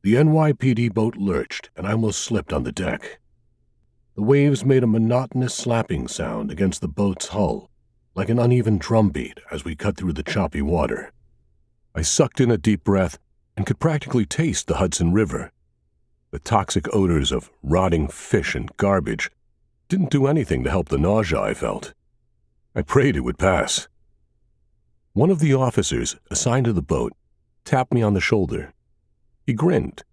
The NYPD boat lurched, and I almost slipped on the deck. The waves made a monotonous slapping sound against the boat's hull, like an uneven drumbeat as we cut through the choppy water. I sucked in a deep breath and could practically taste the Hudson River. The toxic odors of rotting fish and garbage didn't do anything to help the nausea I felt. I prayed it would pass. One of the officers assigned to the boat tapped me on the shoulder. He grinned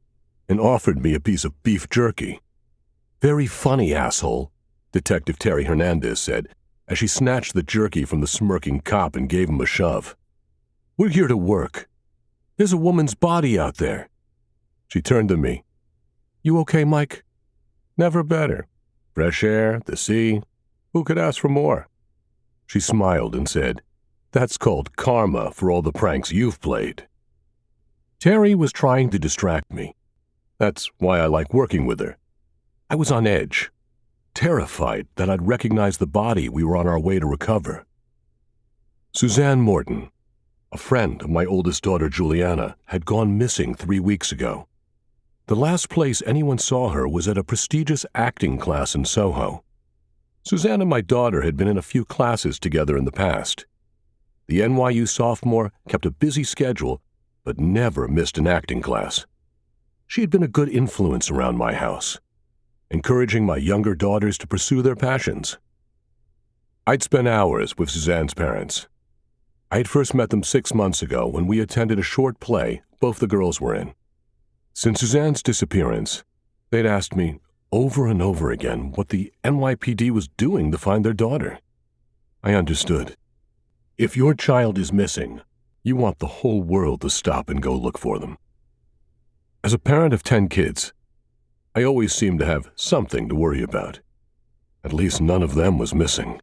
and offered me a piece of beef jerky. "Very funny, asshole," Detective Terry Hernandez said as she snatched the jerky from the smirking cop and gave him a shove. "We're here to work. There's a woman's body out there." She turned to me. "You okay, Mike?" "Never better. Fresh air, the sea. Who could ask for more?" She smiled and said, "That's called karma for all the pranks you've played." Terry was trying to distract me. That's why I like working with her. I was on edge, terrified that I'd recognize the body we were on our way to recover. Suzanne Morton, a friend of my oldest daughter Juliana, had gone missing 3 weeks ago. The last place anyone saw her was at a prestigious acting class in Soho. Suzanne and my daughter had been in a few classes together in the past. The NYU sophomore kept a busy schedule, but never missed an acting class. She had been a good influence around my house, encouraging my younger daughters to pursue their passions. I'd spent hours with Suzanne's parents. I had first met them 6 months ago when we attended a short play both the girls were in. Since Suzanne's disappearance, they'd asked me over and over again what the NYPD was doing to find their daughter. I understood. If your child is missing, you want the whole world to stop and go look for them. As a parent of 10 kids, I always seemed to have something to worry about. At least none of them was missing.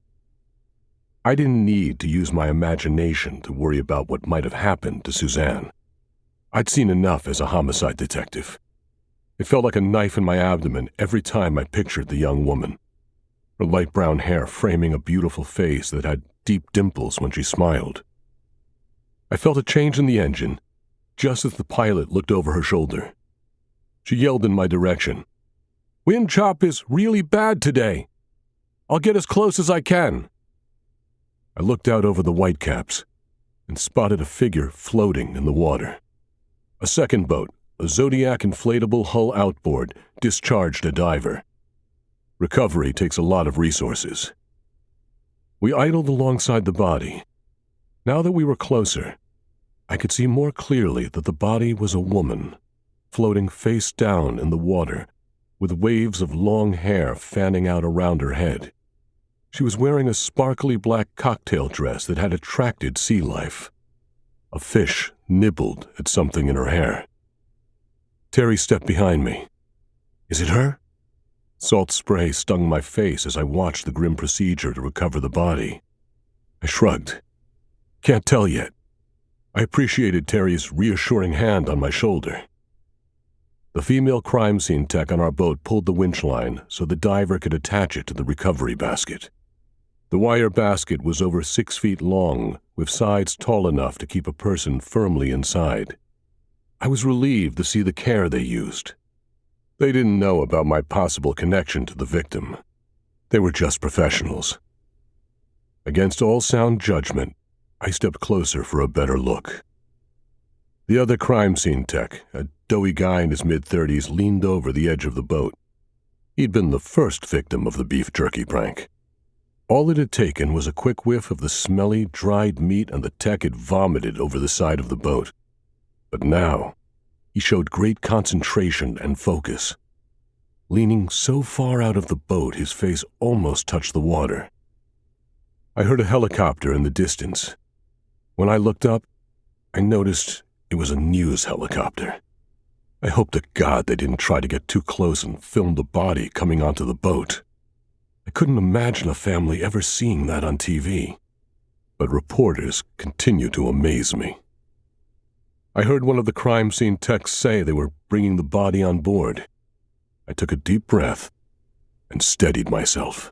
I didn't need to use my imagination to worry about what might have happened to Suzanne. I'd seen enough as a homicide detective. It felt like a knife in my abdomen every time I pictured the young woman, her light brown hair framing a beautiful face that had deep dimples when she smiled. I felt a change in the engine just as the pilot looked over her shoulder. She yelled in my direction, "Wind chop is really bad today. I'll get as close as I can." I looked out over the whitecaps and spotted a figure floating in the water. A second boat, a Zodiac inflatable hull outboard, discharged a diver. Recovery takes a lot of resources. We idled alongside the body. Now that we were closer, I could see more clearly that the body was a woman, floating face down in the water, with waves of long hair fanning out around her head. She was wearing a sparkly black cocktail dress that had attracted sea life. A fish nibbled at something in her hair. Terry stepped behind me. "Is it her?" Salt spray stung my face as I watched the grim procedure to recover the body. I shrugged. "Can't tell yet." I appreciated Terry's reassuring hand on my shoulder. The female crime scene tech on our boat pulled the winch line so the diver could attach it to the recovery basket. The wire basket was over 6 feet long, with sides tall enough to keep a person firmly inside. I was relieved to see the care they used. They didn't know about my possible connection to the victim. They were just professionals. Against all sound judgment, I stepped closer for a better look. The other crime scene tech, a doughy guy in his mid-30s, leaned over the edge of the boat. He'd been the first victim of the beef jerky prank. All it had taken was a quick whiff of the smelly, dried meat, and the tech had vomited over the side of the boat. But now, he showed great concentration and focus. Leaning so far out of the boat, his face almost touched the water. I heard a helicopter in the distance. When I looked up, I noticed it was a news helicopter. I hoped to God they didn't try to get too close and film the body coming onto the boat. I couldn't imagine a family ever seeing that on TV. But reporters continue to amaze me. I heard one of the crime scene techs say they were bringing the body on board. I took a deep breath and steadied myself.